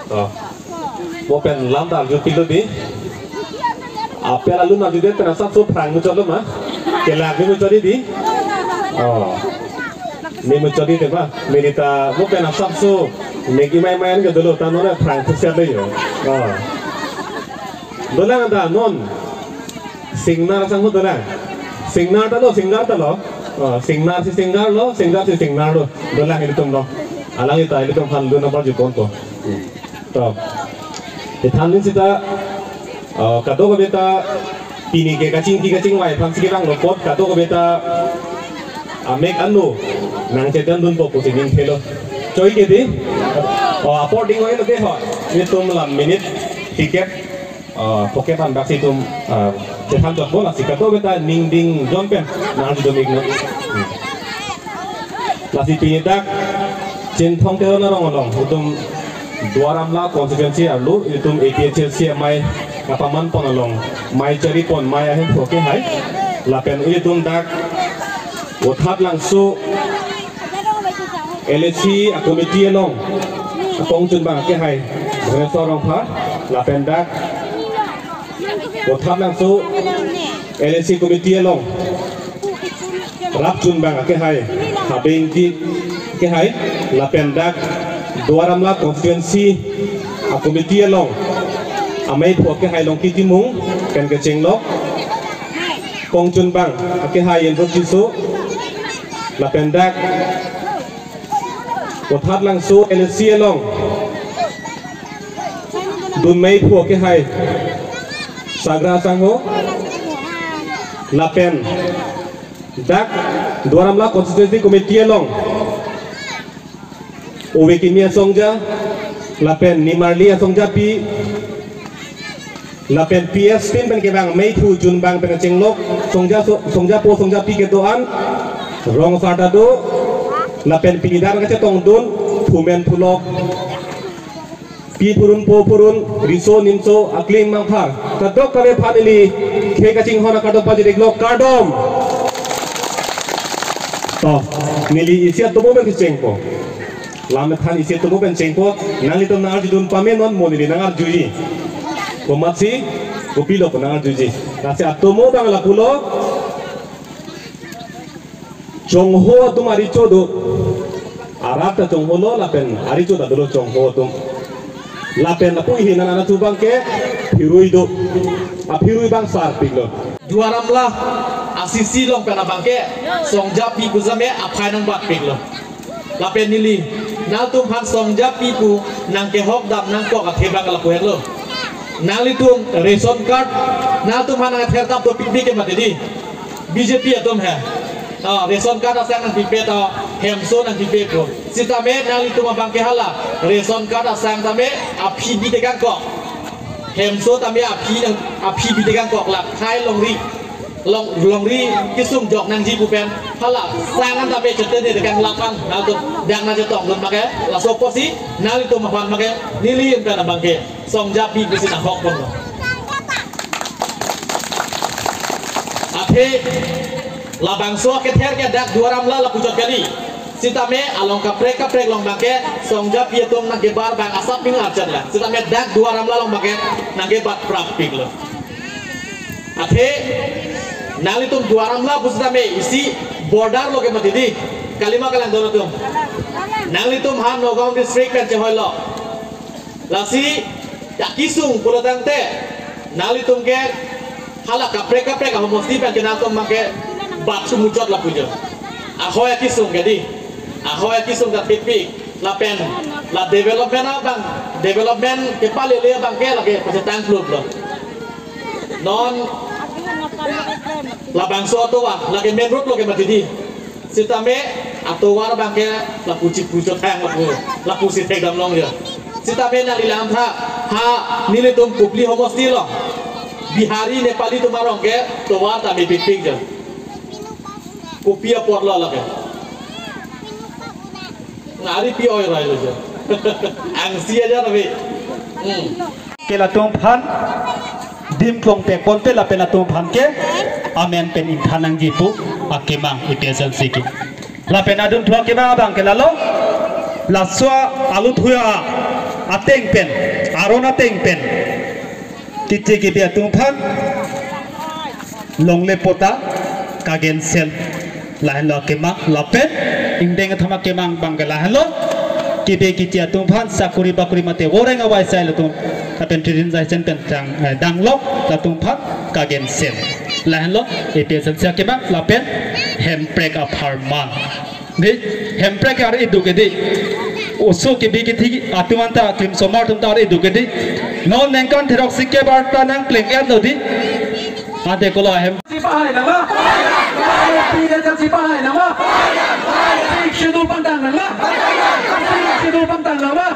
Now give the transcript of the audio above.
Mau pen lam tak jauh pilu di. Apa lalu nak jadi penasab so perang muncul mah. Kelak ni muncul di. Ni muncul di tu mah. Merita mau penasab so. Negi main-main ke dulu tanah perang tu siapa yo. Dulu ada non. Singnar sang dulu. Singnar tak lo, singnar tak lo. Singnar si singnar lo, singnar si singnar lo. Dulu ini tu lo. Alang itu ini tu handu nomor jukon tu. तो थानलिन सिता कादो को बेटा पिनी के कचिंग वाई फंक्सी के रंग लोपोट कादो को बेटा अमेक अनु नंग चेतन दुन पोपो सिंगिंग खेलो चोई के दी अपोर्टिंग होए लगे हो ये तुम ला मिनट टिकट पॉकेट अन बाक्सी तुम चेतन तो बोला सी कादो बेटा निंग डिंग जॉन पेन नांग जो मिक नो लासी पिनी तक चिंथोंग के ना रंग तुम Duaramla konstituensi arlu itum APHC mai kapaman ponalong mai cari pon mai ahem foke hai lapen itum dak othat langsu LSC komiti long apong chun bang ke hai bane sorong pha lapen dak othat langsu LSC komiti long rap chun bang ke hai habeng di ke hai lapen dak Duaramla konstituensi komiti long amai pok ke hai long kiti mung kan ke cheng lok kong chun bang ke hai yen rok jisu la pendak othat lang su LSC long dun mai pok ke hai sagra sangho la pen dak Duaramla konstituensi komiti long Uwekimia songja, lapen nimarlia songja pi, lapen PS pin pen kebang mei thu jun bang pen cenglok songja po songja pi kedoan, rong sarda do, lapen pinidar kaca tong dun, thumen thulok, pi purun po purun, riso nimso akling mangphar, kadok kame family, khe kacing hona kadok paji deklok kadom, toh nili isiat tobo pen kecengpo. Lama than isi tu bukan cengpo, nanti tu nangar judun pamen non moni nangar juji, komatsi, kopilo pun nangar juji. Nasi atomo bang la pulo, jongho tu marico do, Arab ta jongho lo lapen, arico ta dulu jongho tu, lapen lapu ini nana tu bang ke, hirui do, hirui bang sar pilo. Duaramla asisi long pena bang ke, songja pi kuzame apai nang bat pilo. Lapen nili. Nal tum han songja piku nang ke hok dam nang ko ka theba ka lapu heklo nali tum ration card nal tum han nang ther dam to pipi ke matidi BJP atom hai ration card asang nang pipe ta hemso nang pipe ko sitame nali tum bang ke hala ration card asang tame aphi bi te kan ko hemso tame aphi bi te kan ko la khai longri kisum jok nang ji pupen hala sangan tabe chete de kan lapan nal tu dang na jetong lon make la sopo si nal itu mapan make nili en kana bangke songja pi bisi na hok pon athe la bangso ke ther ke dak Duaramla la pucot kali sitame along kaprek long bangke songja pi tum na ke bar bang asap ping archan la sitame dak Duaramla long bangke na ke bat prap ping lo athe Nali tum Duaramla busdame isi border loke matidi kalima kalang dono tum nali tum han Nagaon district kan cehoilo lasi yakisung pulatang te nali tum ke hala kaprek ahomosti pan kenal tum make bat sumucot la pujo ahoy yakisung gadi ahoy yakisung dat pipi la pen la development bang development ke pale le bang ke lage pesetang klub lo non labang so atowa lagi main road loke matidi sitame atowa bangke la puci pucot hang la puci tek dam long dia sitame na lilam tha ha nile tum kupli homosti lo Bihari Nepali tumarong ke towa ta me piping je kopia pot lo lake ngari pi oi rai lo je angsi aja nabi kela tum phan dim klong te konte la pena tum phan ke amen pen in thanang jipu akemang ipezan siki la pena dum thua ke bang ke la lo la swa alu thuya ateng pen aron ateng pen kici kibi atung phan longle pota kagen sel lahan lo kemak lapet ingdeng thama kemang bangala halo kibe kici atung phan sakuri bakuri mate goreng awai sai latung tapen trin jai chen pen tang danglok latung phan kagen sel lahan lo epesan sia kemak lapet hemprek aparman ni hemprek ar edukedi oso kibi kiti atumanta krim somar tum tar edukedi non nengkan therok sikke barta nang pleng er lodi ate kolo hem sipai nama tidak sipai nama schedule pantang nama schedule pantang nama